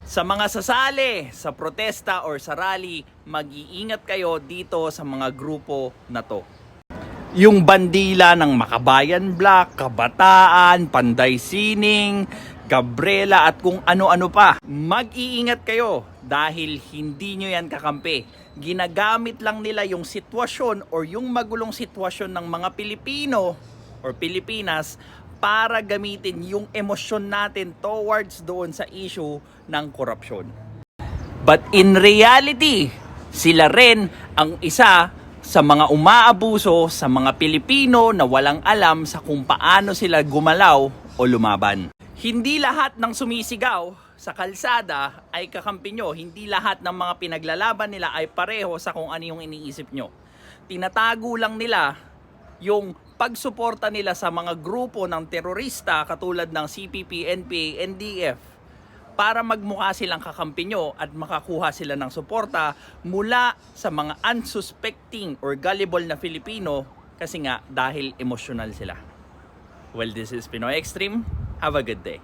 Sa mga sasali sa protesta or sa rally, mag-iingat kayo dito sa mga grupo na to. Yung bandila ng Makabayan Black, Kabataan, Panday Sining, Gabriela at kung ano-ano pa. Mag-iingat kayo dahil hindi nyo yan kakampi. Ginagamit lang nila yung sitwasyon or yung magulong sitwasyon ng mga Pilipino or Pilipinas para gamitin yung emosyon natin towards doon sa issue ng korupsyon. But in reality, sila rin ang isa sa mga umaabuso sa mga Pilipino na walang alam sa kung paano sila gumalaw o lumaban. Hindi lahat ng sumisigaw sa kalsada ay kakampi nyo. Hindi lahat ng mga pinaglalaban nila ay pareho sa kung ano yung iniisip nyo. Tinatago lang nila yung pagsuporta nila sa mga grupo ng terorista katulad ng CPP, NPA, NDF para magmukha silang kakampi nyo at makakuha sila ng suporta mula sa mga unsuspecting or gullible na Filipino kasi nga dahil emosyonal sila. Well, this is Pinoy Extreme. Have a good day.